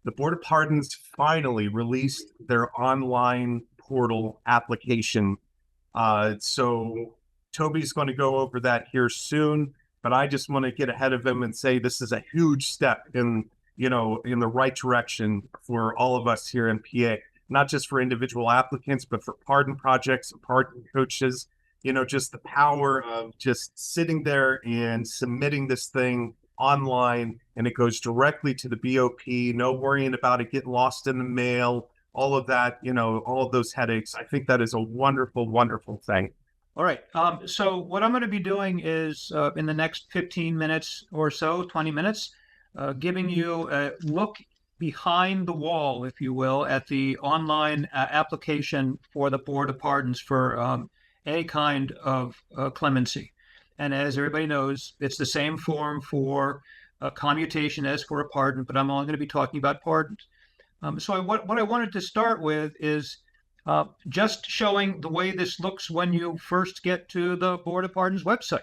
the Board of Pardons finally released their online portal application. So Tobey's going to go over that here soon, but I just want to get ahead of him and say this is a huge step in the right direction for all of us here in PA, not just for individual applicants, but for pardon projects, pardon coaches. Just the power of just sitting there and submitting this thing online, and it goes directly to the BOP. No worrying about it getting lost in the mail, all of that, all of those headaches. I think that is a wonderful, wonderful thing. All right. So what I'm going to be doing is in the next 15 minutes or so, 20 minutes, giving you a look behind the wall, if you will, at the online application for the Board of Pardons for any kind of clemency. And as everybody knows, it's the same form for commutation as for a pardon, but I'm only going to be talking about pardons. So what I wanted to start with is just showing the way this looks when you first get to the Board of Pardons website.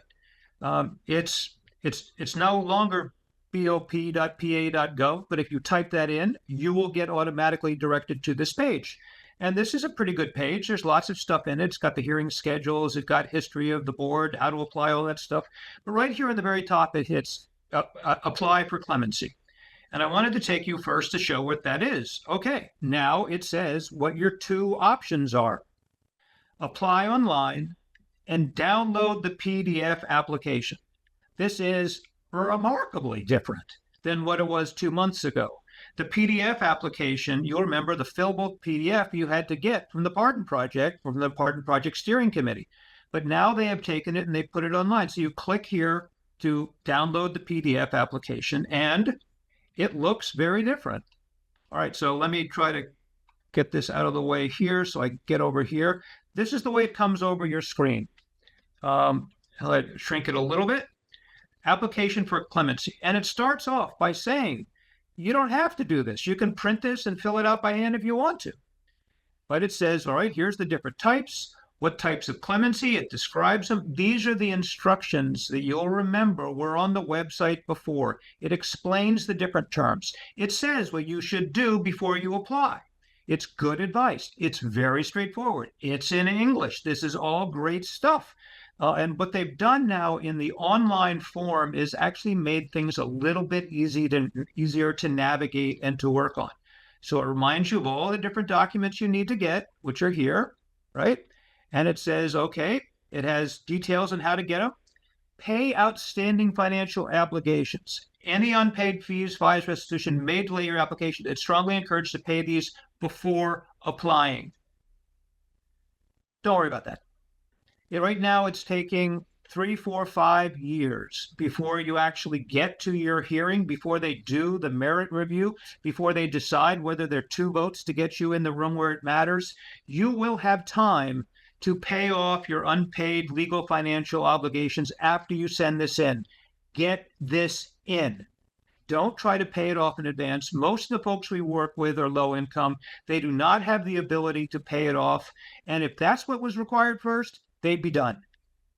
It's no longer bop.pa.gov, but if you type that in, you will get automatically directed to this page. And this is a pretty good page. There's lots of stuff in it. It's got the hearing schedules. It's got history of the board, how to apply all that stuff. But right here at the very top, it hits apply for clemency. And I wanted to take you first to show what that is. Okay, now it says what your two options are. Apply online and download the PDF application. This is remarkably different than what it was 2 months ago. The PDF application, you'll remember the fillable PDF you had to get from the Pardon Project, from the Pardon Project Steering Committee. But now they have taken it and they put it online. So you click here to download the PDF application, and it looks very different. All right, so let me try to get this out of the way here so I get over here. This is the way it comes over your screen. I'll shrink it a little bit. Application for clemency. And it starts off by saying, you don't have to do this. You can print this and fill it out by hand if you want to. But it says, all right, here's the different types. What types of clemency? It describes them. These are the instructions that you'll remember were on the website before. It explains the different terms. It says what you should do before you apply. It's good advice. It's very straightforward. It's in English. This is all great stuff. And what they've done now in the online form is actually made things a little bit easier to navigate and to work on. So it reminds you of all the different documents you need to get, which are here, right? And it says, okay, it has details on how to get them. Pay outstanding financial obligations. Any unpaid fees, fines, restitution may delay your application. It's strongly encouraged to pay these before applying. Don't worry about that. Right now, it's taking 3, 4, 5 years before you actually get to your hearing, before they do the merit review, before they decide whether there are 2 votes to get you in the room where it matters. You will have time to pay off your unpaid legal financial obligations after you send this in. Get this in. Don't try to pay it off in advance. Most of the folks we work with are low income. They do not have the ability to pay it off. And if that's what was required first, they'd be done.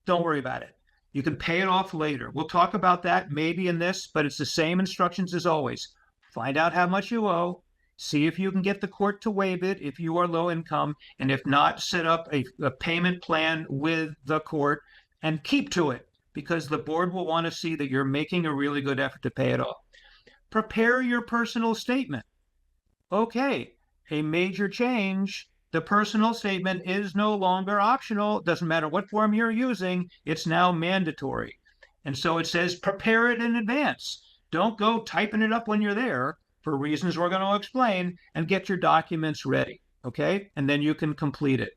Don't worry about it. You can pay it off later. We'll talk about that maybe in this, but it's the same instructions as always. Find out how much you owe. See if you can get the court to waive it if you are low income. And if not, set up a payment plan with the court and keep to it, because the board will want to see that you're making a really good effort to pay it off. Prepare your personal statement. Okay, a major change. The personal statement is no longer optional. Doesn't matter what form you're using, it's now mandatory. And so it says prepare it in advance. Don't go typing it up when you're there for reasons we're going to explain, and get your documents ready, okay? And then you can complete it.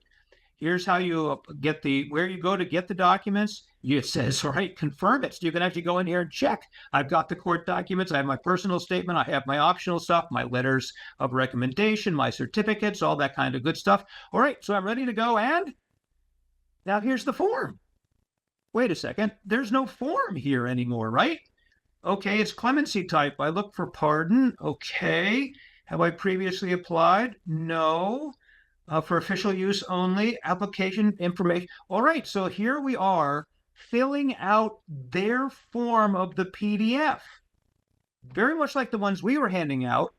Here's how you get where you go to get the documents. It says, all right, confirm it. So you can actually go in here and check. I've got the court documents. I have my personal statement. I have my optional stuff, my letters of recommendation, my certificates, all that kind of good stuff. All right, so I'm ready to go. And now here's the form. Wait a second. There's no form here anymore, right? Okay, it's clemency type. I look for pardon. Okay. Have I previously applied? No. For official use only, application information. All right, so here we are filling out their form of the PDF. Very much like the ones we were handing out,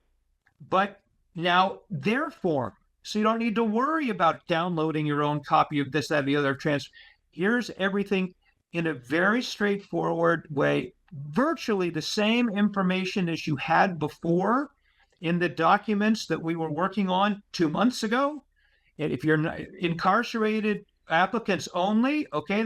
But now their form, so you don't need to worry about downloading your own copy of this, that, and the other transfer. Here's everything in a very straightforward way, virtually the same information as you had before in the documents that we were working on 2 months ago. And if you're incarcerated applicants only, okay,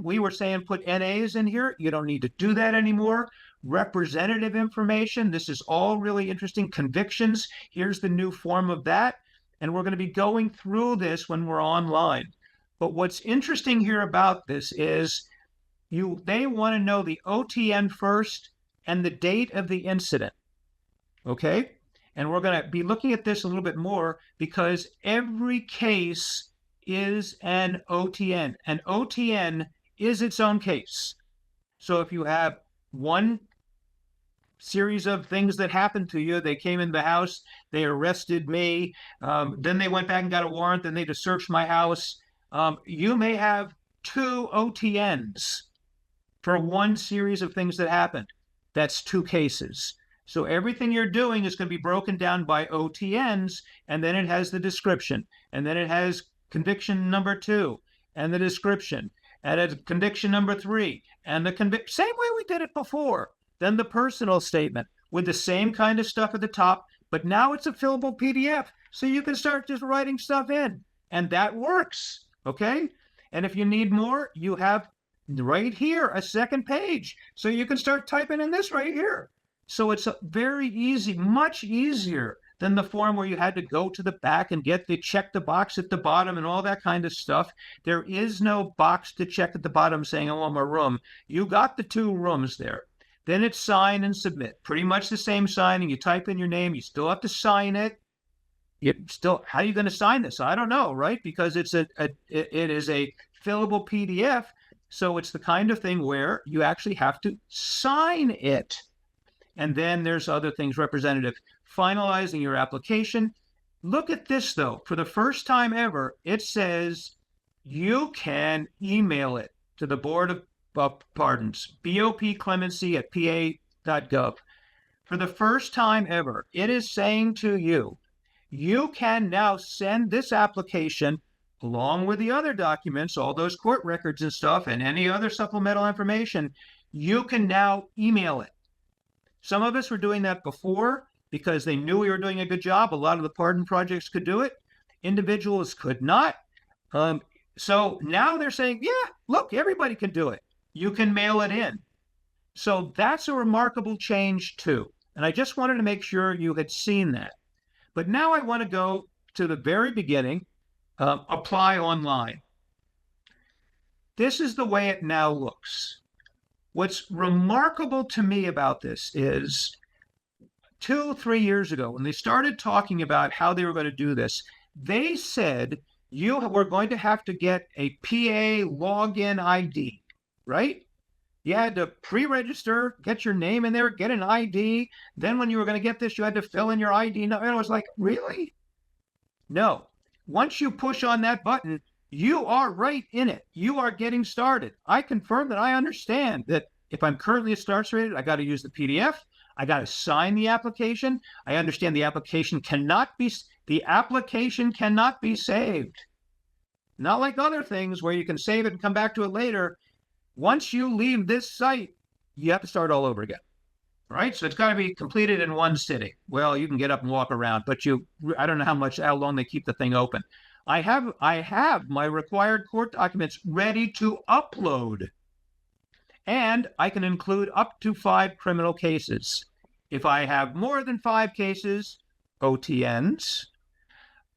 we were saying put NAs in here. You don't need to do that anymore. Representative information, this is all really interesting. Convictions, here's the new form of that. And we're going to be going through this when we're online. But what's interesting here about this is they want to know the OTN first and the date of the incident. Okay? And we're going to be looking at this a little bit more because every case is an OTN. An OTN is its own case. So if you have one series of things that happened to you, they came in the house, they arrested me, then they went back and got a warrant, then they just searched my house. You may have 2 OTNs for one series of things that happened. That's 2 cases. So everything you're doing is going to be broken down by OTNs, and then it has the description, and then it has conviction number 2, and the description, and it's conviction number 3, and the same way we did it before. Then the personal statement with the same kind of stuff at the top, but now it's a fillable PDF, so you can start just writing stuff in, and that works, okay? And if you need more, you have right here a second page, so you can start typing in this right here. So it's very easy, much easier than the form where you had to go to the back and check the box at the bottom and all that kind of stuff. There is no box to check at the bottom saying, oh, I'm a room. You got the 2 rooms there. Then it's sign and submit. Pretty much the same signing. You type in your name. You still have to sign it. How are you going to sign this? I don't know, right? Because it is a fillable PDF. So it's the kind of thing where you actually have to sign it. And then there's other things, representative, finalizing your application. Look at this, though. For the first time ever, it says you can email it to the Board of Pardons, BOP clemency at pa.gov. For the first time ever, it is saying to you, you can now send this application along with the other documents, all those court records and stuff, and any other supplemental information. You can now email it. Some of us were doing that before because they knew we were doing a good job. A lot of the pardon projects could do it. Individuals could not. So now they're saying, yeah, look, everybody can do it. You can mail it in. So that's a remarkable change too. And I just wanted to make sure you had seen that. But now I want to go to the very beginning, apply online. This is the way it now looks. What's remarkable to me about this is 2-3 years ago, when they started talking about how they were going to do this, they said you were going to have to get a PA login ID, right? You had to pre-register, get your name in there, get an ID. Then when you were going to get this, you had to fill in your ID. And I was like, really? No. Once you push on that button, you are right in it. You are getting started. I confirm that I understand that if I'm currently incarcerated, I got to use the PDF. I got to sign the application. I understand the application cannot be saved. Not like other things where you can save it and come back to it later. Once you leave this site, you have to start all over again. Right? So it's got to be completed in one sitting. Well, you can get up and walk around, but I don't know how long they keep the thing open. I have my required court documents ready to upload. And I can include up to 5 criminal cases. If I have more than 5 cases, OTNs,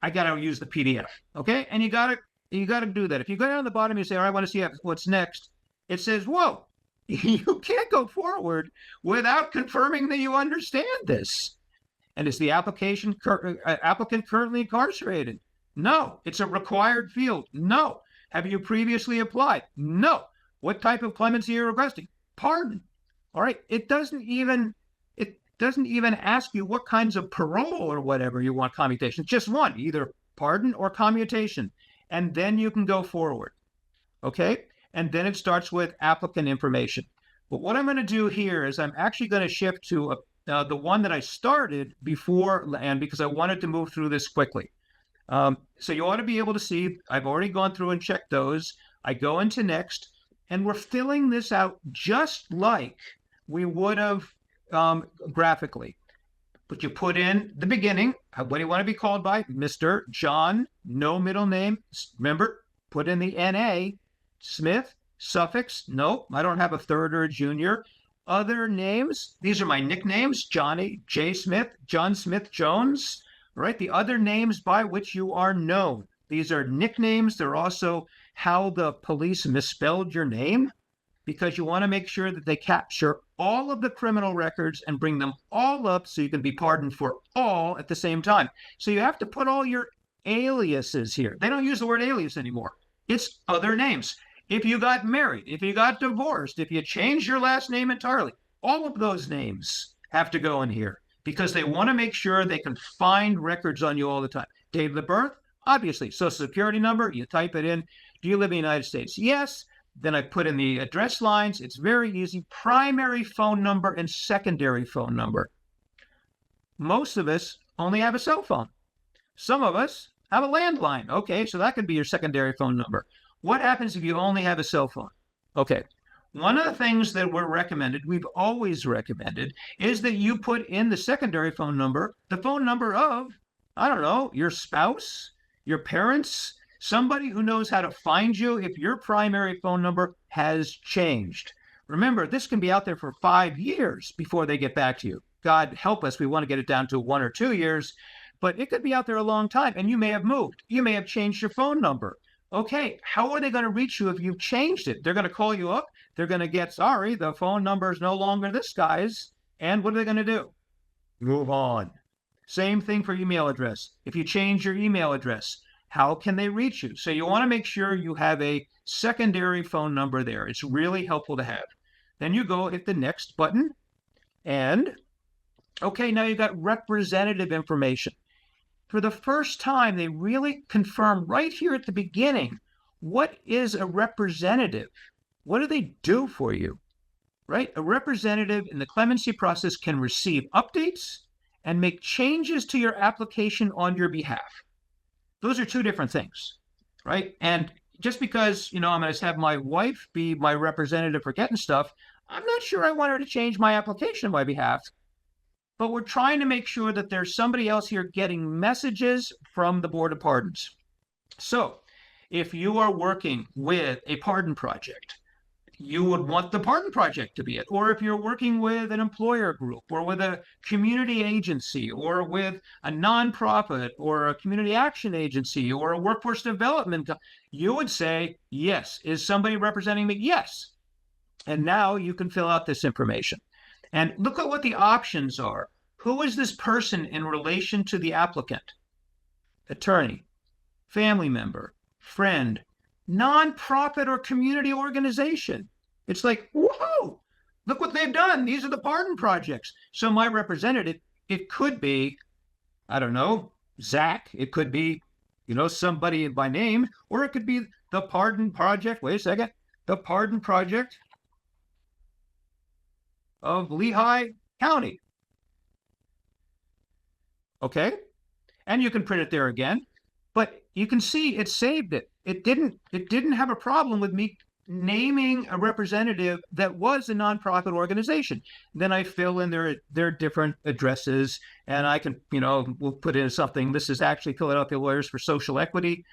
I got to use the PDF. Okay? And you got to do that. If you go down the bottom, you say, all right, I want to see what's next. It says, whoa, you can't go forward without confirming that you understand this. And is the applicant currently incarcerated? No. It's a required field. No. Have you previously applied? No. What type of clemency are you requesting? Pardon. All right. It doesn't even ask you what kinds of parole or whatever you want commutation. Just one, either pardon or commutation. And then you can go forward. Okay? And then it starts with applicant information. But what I'm going to do here is I'm actually going to shift to the one that I started before, and because I wanted to move through this quickly. So you ought to be able to see, I've already gone through and checked those. I go into next, and we're filling this out just like we would have graphically. But you put in the beginning, what do you want to be called by? Mr. John, no middle name. Remember, put in the NA, Smith, suffix. No, I don't have a third or a junior. Other names, these are my nicknames, Johnny, J. Smith, John Smith Jones, right? The other names by which you are known. These are nicknames. They're also how the police misspelled your name, because you want to make sure that they capture all of the criminal records and bring them all up so you can be pardoned for all at the same time. So you have to put all your aliases here. They don't use the word alias anymore. It's other names. If you got married, if you got divorced, if you changed your last name entirely, all of those names have to go in here because they want to make sure they can find records on you all the time. Date of birth, obviously. Social Security number, you type it in. Do you live in the United States? Yes. Then I put in the address lines. It's very easy. Primary phone number and secondary phone number. Most of us only have a cell phone. Some of us have a landline. Okay, so that could be your secondary phone number. What happens if you only have a cell phone? Okay, one of the things that we've always recommended, is that you put in the secondary phone number, the phone number of, I don't know, your spouse, your parents, somebody who knows how to find you if your primary phone number has changed. Remember, this can be out there for 5 years before they get back to you. God help us, we want to get it down to 1 or 2 years, but it could be out there a long time, and you may have moved. You may have changed your phone number. Okay, how are they going to reach you if you've changed it? They're going to call you up. They're going to get, sorry, the phone number is no longer this guy's. And what are they going to do? Move on. Same thing for email address. If you change your email address, how can they reach you? So you want to make sure you have a secondary phone number there. It's really helpful to have. Then you go hit the next button. And, okay, now you've got representative information. For the first time, they really confirm right here at the beginning, what is a representative? What do they do for you, right? A representative in the clemency process can receive updates and make changes to your application on your behalf. Those are two different things, right? And just because, I'm going to have my wife be my representative for getting stuff, I'm not sure I want her to change my application on my behalf. But we're trying to make sure that there's somebody else here getting messages from the Board of Pardons. So if you are working with a pardon project, you would want the pardon project to be it. Or if you're working with an employer group or with a community agency or with a nonprofit or a community action agency or a workforce development, you would say, yes. Is somebody representing me? Yes. And now you can fill out this information. And look at what the options are. Who is this person in relation to the applicant? Attorney, family member, friend, nonprofit or community organization. It's like, whoa, look what they've done. These are the pardon projects. So my representative, it could be, I don't know, Zach. It could be, somebody by name, or it could be the Pardon Project. Wait a second. The Pardon Project of Lehigh County. Okay? And you can print it there again, but you can see it saved it. It didn't have a problem with me naming a representative that was a nonprofit organization. Then I fill in their different addresses, and I can, we'll put in something. This is actually Philadelphia Lawyers for Social Equity,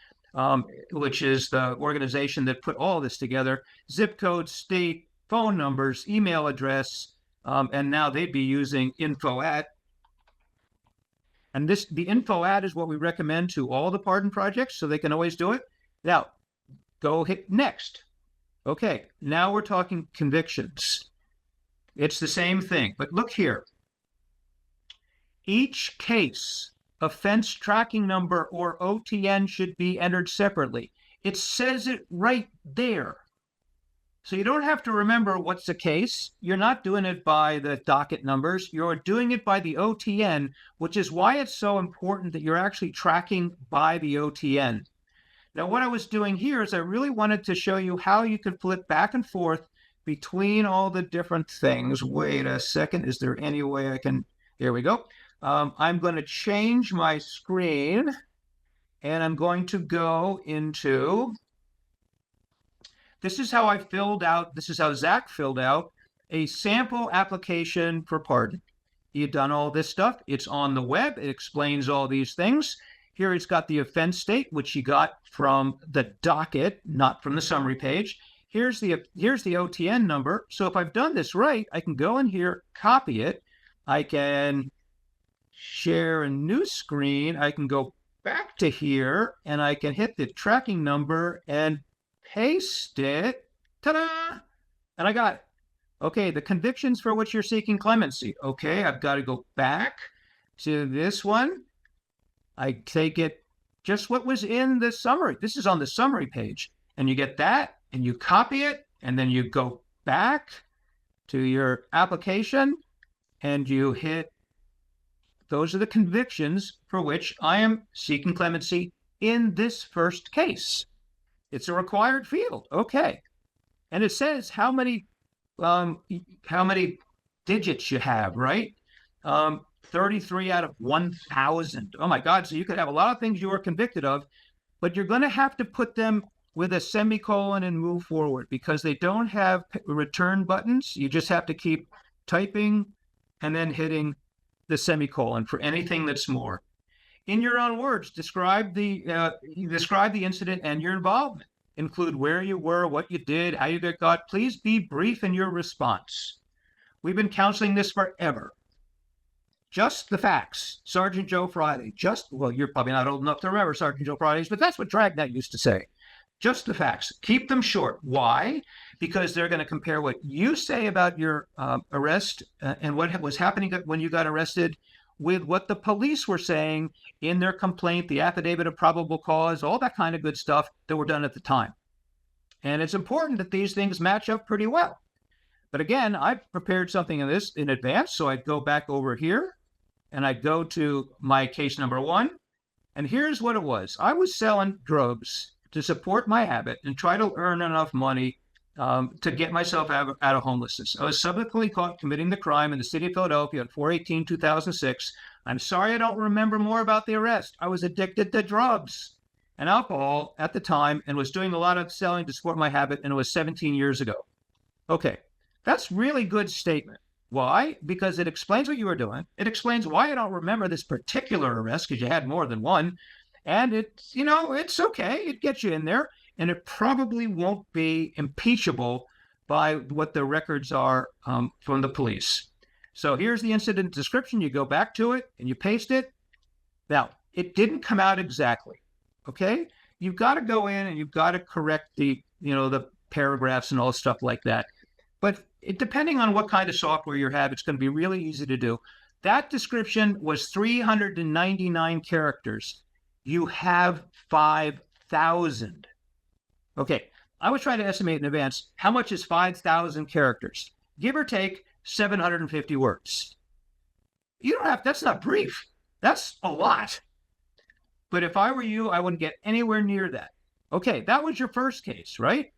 which is the organization that put all this together. Zip code, state, phone numbers, email address, and now they'd be using info at. And the info at is what we recommend to all the pardon projects, so they can always do it. Now, go hit next. Okay, now we're talking convictions. It's the same thing, but look here. Each case, offense tracking number or OTN should be entered separately. It says it right there. So you don't have to remember what's the case. You're not doing it by the docket numbers. You're doing it by the OTN, which is why it's so important that you're actually tracking by the OTN. Now, what I was doing here is I really wanted to show you how you could flip back and forth between all the different things. Wait a second. Is there any way I can? Here we go. I'm going to change my screen, and I'm going to go into. This is how I filled out. This is how Zach filled out a sample application for pardon. He had done all this stuff. It's on the web. It explains all these things. Here it's got the offense state, which he got from the docket, not from the summary page. Here's the OTN number. So if I've done this right, I can go in here, copy it. I can share a new screen. I can go back to here, and I can hit the tracking number and paste it. Ta-da! And I got it. Okay, the convictions for which you're seeking clemency. Okay, I've got to go back to this one. I take it just what was in the summary. This is on the summary page. And you get that, and you copy it, and then you go back to your application, and you hit, those are the convictions for which I am seeking clemency in this first case. It's a required field. Okay. And it says how many digits you have, right? 33 out of 1,000. Oh my God. So you could have a lot of things you were convicted of, but you're going to have to put them with a semicolon and move forward because they don't have return buttons. You just have to keep typing and then hitting the semicolon for anything that's more. In your own words, describe the incident and your involvement. Include where you were, what you did, how you got caught. Please be brief in your response. We've been counseling this forever. Just the facts. Sergeant Joe Friday. Well, you're probably not old enough to remember Sergeant Joe Fridays, but that's what Dragnet used to say. Just the facts. Keep them short. Why? Because they're going to compare what you say about your arrest and what was happening when you got arrested with what the police were saying in their complaint, the affidavit of probable cause, all that kind of good stuff that were done at the time. And it's important that these things match up pretty well. But again, I've prepared something in this in advance. So I'd go back over here and I'd go to my case number 1. And here's what it was. I was selling drugs to support my habit and try to earn enough money to get myself out of homelessness. I was subsequently caught committing the crime in the city of Philadelphia on 4/18/2006. I'm sorry I don't remember more about the arrest. I was addicted to drugs and alcohol at the time and was doing a lot of selling to support my habit, and it was 17 years ago. Okay, that's really good statement. Why? Because it explains what you were doing. It explains why I don't remember this particular arrest, because you had more than one. And it's, it's okay. It gets you in there. And it probably won't be impeachable by what the records are from the police. So here's the incident description. You go back to it and you paste it. Now, it didn't come out exactly, okay? You've got to go in and you've got to correct the paragraphs and all stuff like that. But depending on what kind of software you have, it's going to be really easy to do. That description was 399 characters. You have 5,000. Okay, I was trying to estimate in advance how much is 5,000 characters, give or take 750 words. You don't have, that's not brief. That's a lot. But if I were you, I wouldn't get anywhere near that. Okay, that was your first case, right?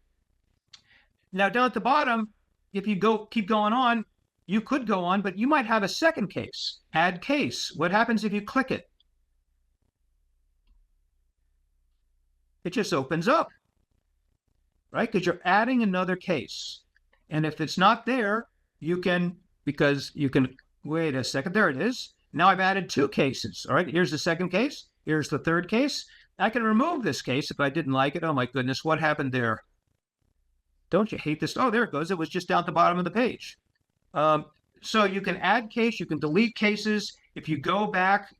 Now down at the bottom, if you keep going on, you could go on, but you might have a second case. Add case. What happens if you click it? It just opens up. Right? Because you're adding another case. And if it's not there, wait a second, there it is. Now I've added 2 cases. All right, here's the second case. Here's the third case. I can remove this case if I didn't like it. Oh my goodness, what happened there? Don't you hate this? Oh, there it goes. It was just down at the bottom of the page. So you can add case, you can delete cases. If you go back,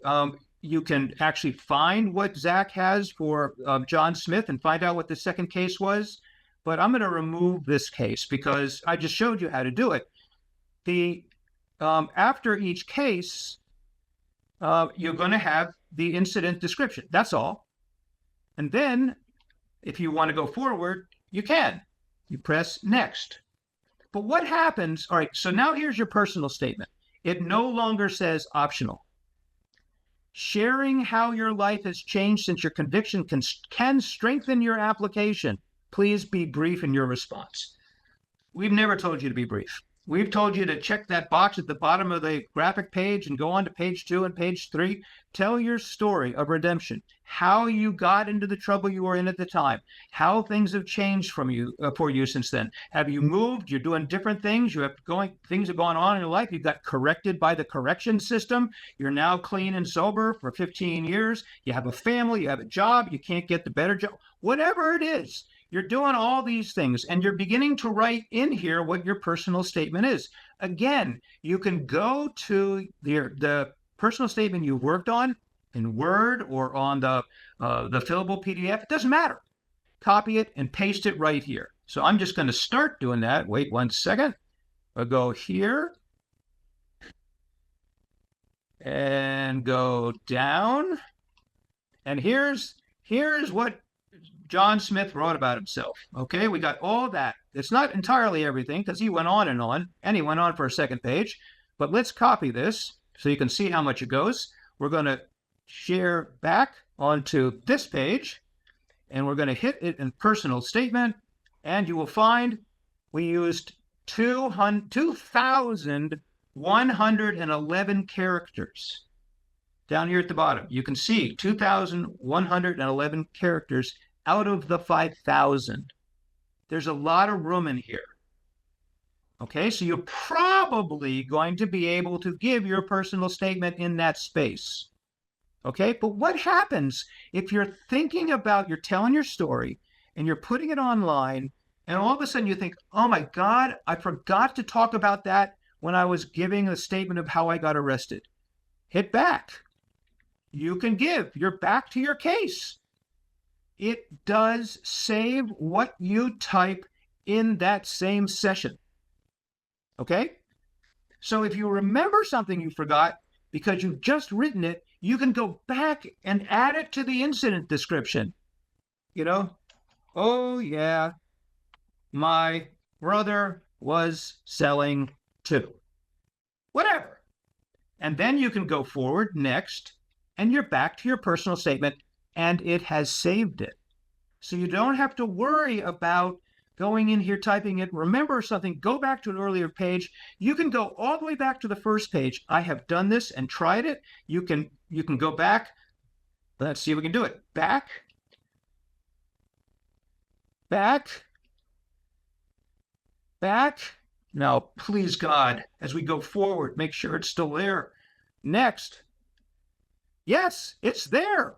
you can actually find what Zach has for John Smith and find out what the second case was. But I'm going to remove this case because I just showed you how to do it. After each case, you're going to have the incident description. That's all. And then if you want to go forward, you can. You press next. But what happens? All right, so now here's your personal statement. It no longer says optional. Sharing how your life has changed since your conviction can strengthen your application. Please be brief in your response. We've never told you to be brief. We've told you to check that box at the bottom of the graphic page and go on to page 2 and page 3. Tell your story of redemption, how you got into the trouble you were in at the time, how things have changed from you for you since then. Have you moved? You're doing different things. Things have gone on in your life. You got corrected by the correction system. You're now clean and sober for 15 years. You have a family. You have a job. You can't get the better job. Whatever it is. You're doing all these things, and you're beginning to write in here what your personal statement is. Again, you can go to the personal statement you worked on in Word or on the fillable PDF. It doesn't matter. Copy it and paste it right here. So I'm just going to start doing that. Wait 1 second. I'll go here and go down. And here's what John Smith wrote about himself. Okay, we got all that. It's not entirely everything because he went on, and he went on for a second page. But let's copy this so you can see how much it goes. We're going to share back onto this page, and we're going to hit it in personal statement, and you will find we used 2,111 characters. Down here at the bottom, you can see 2,111 characters out of the 5,000. There's a lot of room in here. Okay, so you're probably going to be able to give your personal statement in that space. Okay, but what happens if you're you're telling your story and you're putting it online, and all of a sudden you think, oh my God, I forgot to talk about that when I was giving a statement of how I got arrested. Hit back. You can give. You're back to your case. It does save what you type in that same session. Okay? So if you remember something you forgot because you've just written it, you can go back and add it to the incident description. Oh yeah, my brother was selling too. Whatever. And then you can go forward next, and you're back to your personal statement, and it has saved it. So you don't have to worry about going in here, typing it. Remember something, go back to an earlier page. You can go all the way back to the first page. I have done this and tried it. You can go back. Let's see if we can do it. Back. Now, please, God, as we go forward, make sure it's still there. Next. Yes, it's there.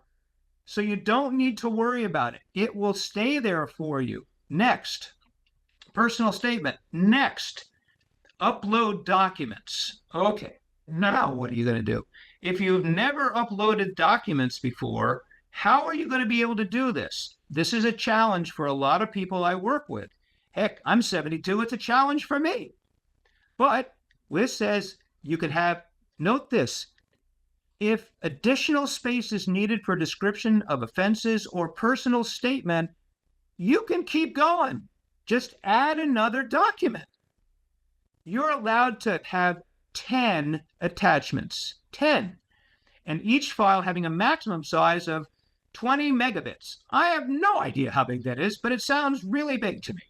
So you don't need to worry about it. It will stay there for you. Next, personal statement. Next, upload documents. Okay, now what are you going to do? If you've never uploaded documents before, how are you going to be able to do this? This is a challenge for a lot of people I work with. Heck, I'm 72. It's a challenge for me. But this says you can have, note this, if additional space is needed for description of offenses or personal statement, you can keep going. Just add another document. You're allowed to have 10 attachments, 10, and each file having a maximum size of 20 megabits. I have no idea how big that is, but it sounds really big to me.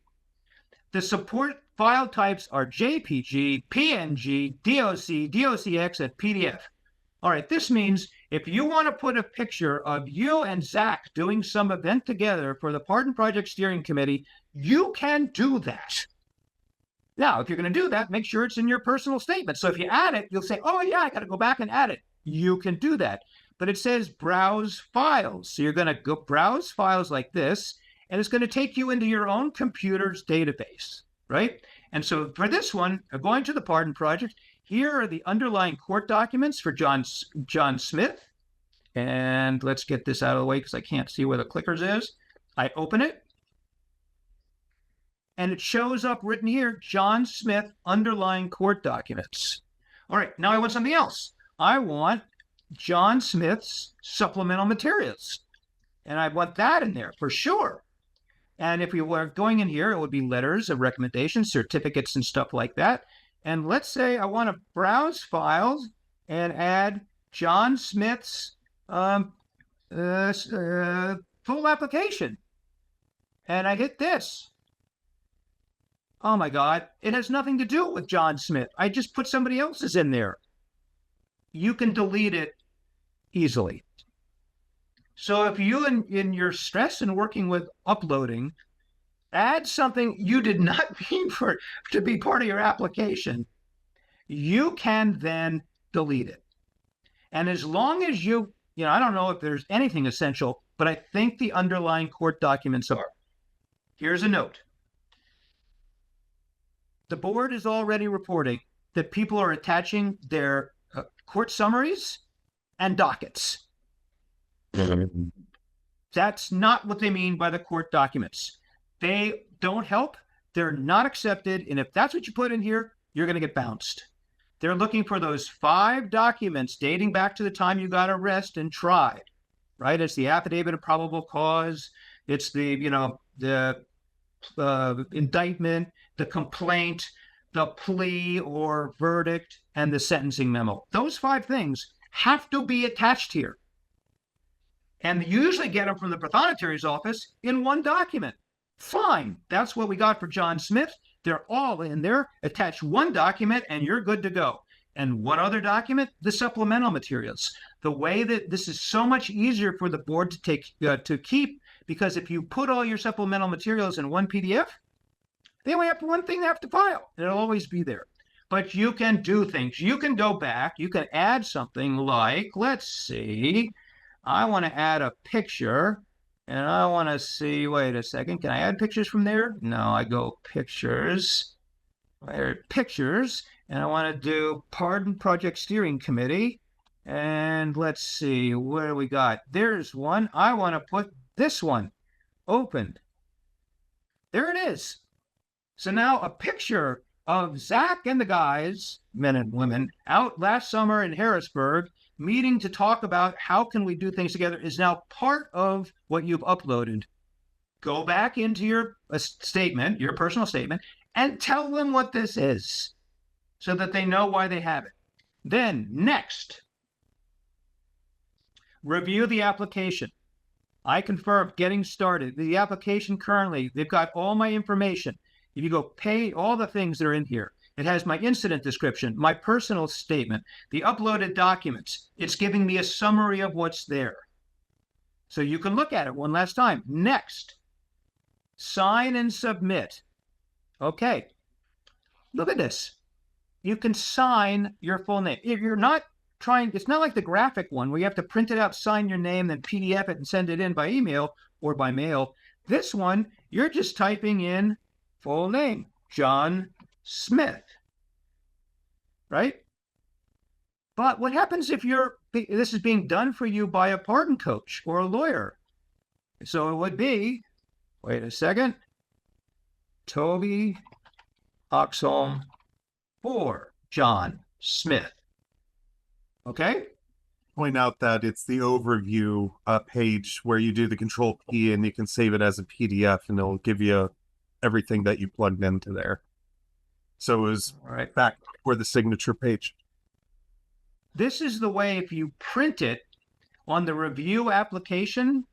The support file types are JPG, PNG, DOC, DOCX, and PDF. All right, this means if you want to put a picture of you and Zach doing some event together for the Pardon Project Steering Committee, you can do that. Now, if you're going to do that, make sure it's in your personal statement. So if you add it, you'll say, oh yeah, I got to go back and add it. You can do that. But it says browse files. So you're going to go browse files like this, and it's going to take you into your own computer's database, right? And so for this one, going to the Pardon Project, here are the underlying court documents for John Smith. And let's get this out of the way because I can't see where the clickers is. I open it. And it shows up written here, John Smith underlying court documents. All right, now I want something else. I want John Smith's supplemental materials. And I want that in there for sure. And if we were going in here, it would be letters of recommendation, certificates, and stuff like that. And let's say I want to browse files and add John Smith's full application. And I hit this. Oh my God, it has nothing to do with John Smith. I just put somebody else's in there. You can delete it easily. So if you, in your stress and working with uploading, add something you did not mean for to be part of your application, you can then delete it. And as long as I don't know if there's anything essential, but I think the underlying court documents are. Here's a note. The board is already reporting that people are attaching their court summaries and dockets. That's not what they mean by the court documents. They don't help. They're not accepted. And if that's what you put in here, you're going to get bounced. They're looking for those 5 documents dating back to the time you got arrested and tried, right? It's the affidavit of probable cause. It's the indictment, the complaint, the plea or verdict, and the sentencing memo. Those 5 things have to be attached here. And you usually get them from the Prothonotary's office in one document. Fine. That's what we got for John Smith. They're all in there. Attach one document and you're good to go. And what other document? The supplemental materials. The way that this is so much easier for the board to keep, because if you put all your supplemental materials in one PDF, they only have one thing they have to file. It'll always be there. But you can do things. You can go back. You can add something like, let's see, I want to add a picture. And I want to see, wait a second, can I add pictures from there? No, I go pictures, pictures, and I want to do Pardon Project Steering Committee. And let's see, what do we got? There's one. I want to put this one, opened. There it is. So now a picture of Zach and the guys, men and women, out last summer in Harrisburg, meeting to talk about how can we do things together is now part of what you've uploaded. Go back into your statement, your personal statement, and tell them what this is so that they know why they have it. Then next, review the application. I confirm getting started. The application currently, they've got all my information. If you go pay all the things that are in here, it has my incident description, my personal statement, the uploaded documents. It's giving me a summary of what's there. So you can look at it one last time. Next, sign and submit. Okay, look at this. You can sign your full name. If you're not trying, it's not like the graphic one where you have to print it out, sign your name, then PDF it and send it in by email or by mail. This one, you're just typing in full name, John Smith, right? But what happens if this is being done for you by a pardon coach or a lawyer? So it would be, wait a second, Tobey, Oxholm, for John Smith. Okay? Point out that it's the overview page where you do the Control P and you can save it as a PDF and it'll give you everything that you plugged into there. So it was right back for the signature page. This is the way, if you print it on the review application,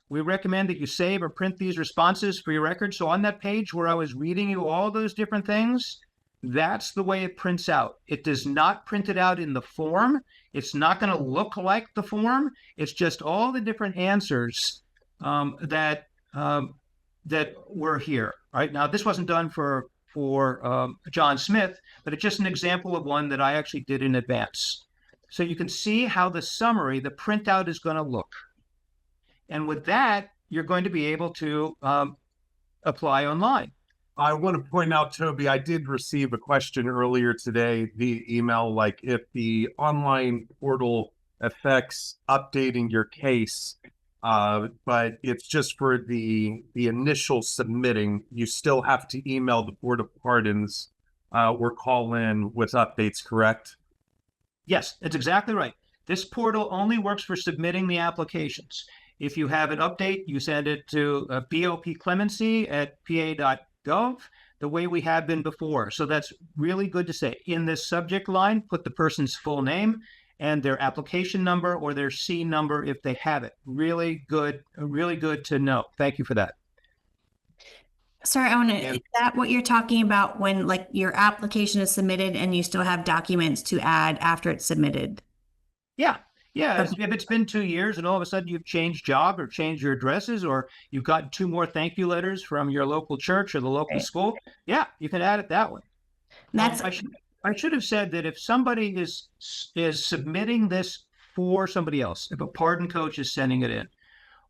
we recommend that you save or print these responses for your record. So on that page where I was reading you all those different things, that's the way it prints out. It does not print it out in the form. It's not going to look like the form. It's just all the different answers that were here. Right now, this wasn't done for John Smith, but it's just an example of one that I actually did in advance. So you can see how the summary, the printout is going to look. And with that, you're going to be able to apply online. I want to point out, Tobey, I did receive a question earlier today via email, like if the online portal affects updating your case, but it's just for the initial submitting. You still have to email the Board of Pardons or call in with updates, correct? Yes, that's exactly right. This portal only works for submitting the applications. If you have an update, you send it to BOP Clemency at pa.gov, the way we have been before. So that's really good to say. In this subject line, put the person's full name and their application number or their C number if they have it. Really good to know. Thank you for that. Sorry, I want to, And is that what you're talking about when like your application is submitted and you still have documents to add after it's submitted? yeah, yeah. Okay. If it's been 2 years and all of a sudden you've changed job or changed your addresses, or you've gotten 2 more thank you letters from your local church or the local Right. school, yeah, you can add it that way. That's I should have said that if somebody is submitting this for somebody else, if a pardon coach is sending it in,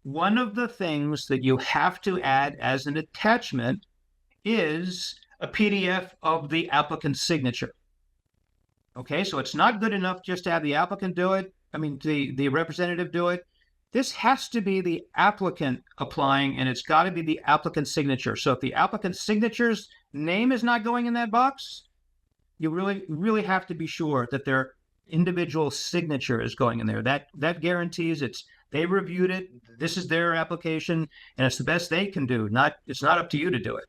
one of the things that you have to add as an attachment is a PDF of the applicant's signature. Okay, so it's not good enough just to have the applicant do it. I mean, the representative do it. This has to be the applicant applying, and it's got to be the applicant's signature. So if the applicant's signature's name is not going in that box, you really have to be sure that their individual signature is going in there. That guarantees they reviewed it. This is their application, and it's the best they can do. It's not up to you to do it.